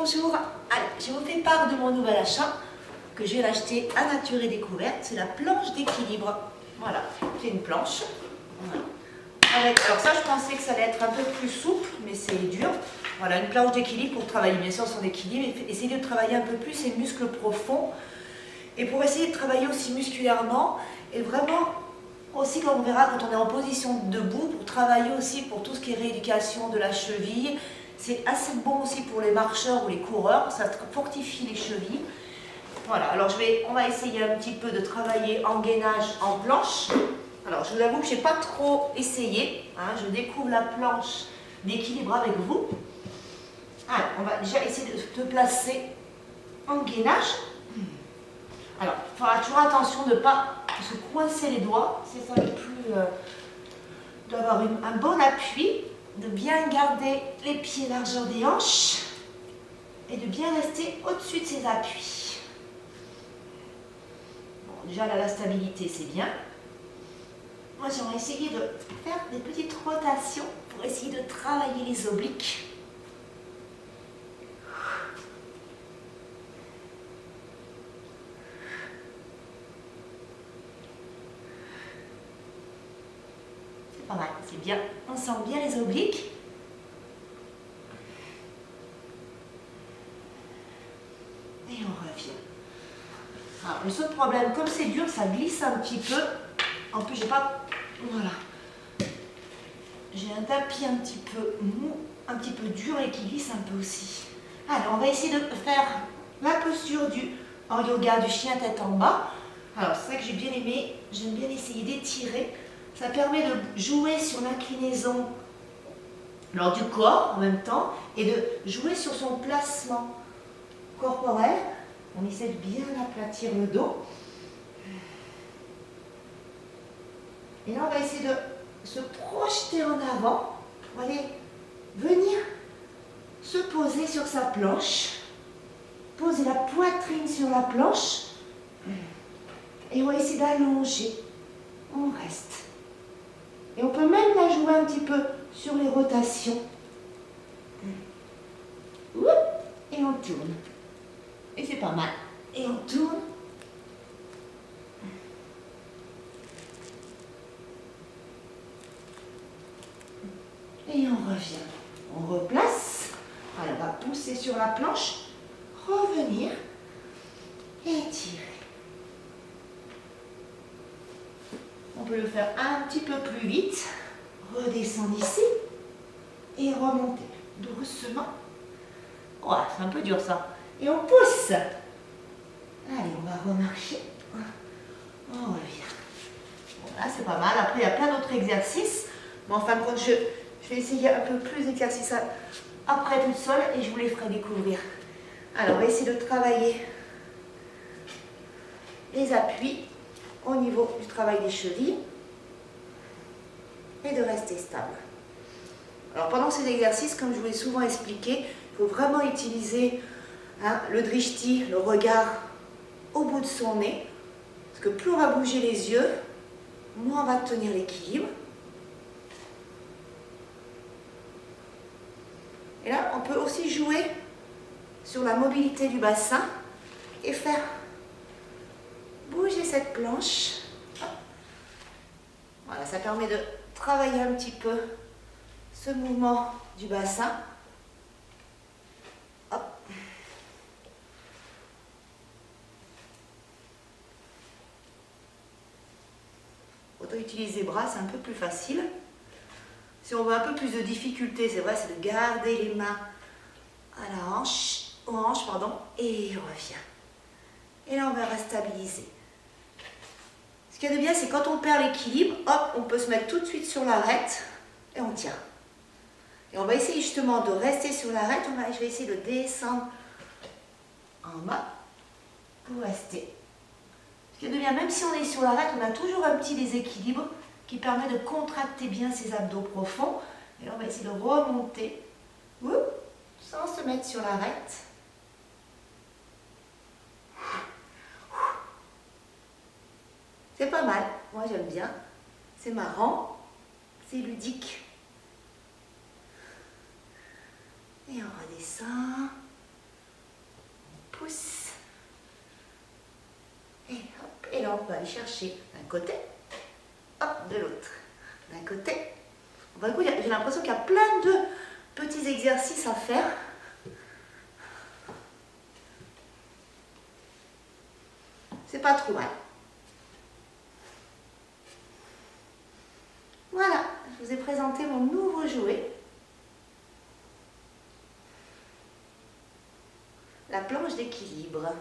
bonjour. Allez, je vous fais part de mon nouvel achat que je viens d'acheter à Nature et Découverte. C'est la planche d'équilibre. Voilà, c'est une planche. Voilà. Alors ça, je pensais que ça allait être un peu plus souple, mais c'est dur. Voilà, une planche d'équilibre pour travailler bien sûr son équilibre et essayer de travailler un peu plus ses muscles profonds. Et pour essayer de travailler aussi musculairement et vraiment aussi, comme on verra quand on est en position debout, pour travailler aussi pour tout ce qui est rééducation de la cheville. C'est assez bon aussi pour les marcheurs ou les coureurs, ça fortifie les chevilles. Voilà, alors on va essayer un petit peu de travailler en gainage en planche. Alors je vous avoue que je n'ai pas trop essayé, hein, je découvre la planche d'équilibre avec vous. Alors, on va déjà essayer de te placer en gainage. Alors, il faudra toujours attention de ne pas se coincer les doigts, c'est ça le plus... d'avoir un bon appui, de bien garder les pieds largeur des hanches et de bien rester au-dessus de ses appuis. Bon, déjà là, la stabilité, c'est bien. Moi, j'aimerais essayer de faire des petites rotations pour essayer de travailler les obliques. C'est pas mal, c'est bien. On sent bien les obliques. Et on revient. Alors, le seul problème, comme c'est dur, ça glisse un petit peu. En plus, j'ai pas... Voilà. J'ai un tapis un petit peu mou, un petit peu dur et qui glisse un peu aussi. Alors, on va essayer de faire la posture en yoga du chien tête en bas. Alors, c'est ça que j'ai bien aimé. J'aime bien essayer d'étirer. Ça permet de jouer sur l'inclinaison lors du corps en même temps et de jouer sur son placement corporel. On essaie de bien aplatir le dos. Et là, on va essayer de se projeter en avant pour aller venir se poser sur sa planche. Poser la poitrine sur la planche. Et on va essayer d'allonger. On reste. Et on peut même la jouer un petit peu sur les rotations. Et on tourne. Et c'est pas mal. Et on tourne. Et on revient. On replace. Alors, on va pousser sur la planche. Revenir. Et tirer. On peut le faire un petit peu plus vite. Redescendre ici. Et remonter doucement. Ouais, c'est un peu dur ça. Et on pousse. Allez, on va remarcher. On revient. Bon, là, c'est pas mal. Après, il y a plein d'autres exercices. Mais en fin de compte, je vais essayer un peu plus d'exercices après toute seule et je vous les ferai découvrir. Alors, on va essayer de travailler les appuis au niveau du travail des chevilles et de rester stable. Alors, pendant ces exercices, comme je vous l'ai souvent expliqué, il faut vraiment utiliser le drishti, le regard au bout de son nez, parce que plus on va bouger les yeux, moins on va tenir l'équilibre. Et là, on peut aussi jouer sur la mobilité du bassin et faire bouger cette planche. Voilà, ça permet de travailler un petit peu ce mouvement du bassin. Hop. Autant utiliser les bras, c'est un peu plus facile. Si on veut un peu plus de difficulté, c'est vrai, c'est de garder les mains à la hanche, aux hanches, pardon, et on revient. Et là, on va restabiliser. Ce qu'il y a de bien, c'est quand on perd l'équilibre, hop, on peut se mettre tout de suite sur l'arête et on tient. Et on va essayer justement de rester sur l'arête. Je vais essayer de descendre en bas pour rester. Ce qu'il y a de bien, même si on est sur l'arête, on a toujours un petit déséquilibre qui permet de contracter bien ses abdos profonds. Et là, on va essayer de remonter sans se mettre sur l'arête. C'est pas mal, moi j'aime bien. C'est marrant, c'est ludique. Et on redescend. on peut aller chercher d'un côté, hop, de l'autre. D'un côté. Bon, du coup, j'ai l'impression qu'il y a plein de petits exercices à faire. C'est pas trop mal. Voilà, je vous ai présenté mon nouveau jouet. La planche d'équilibre.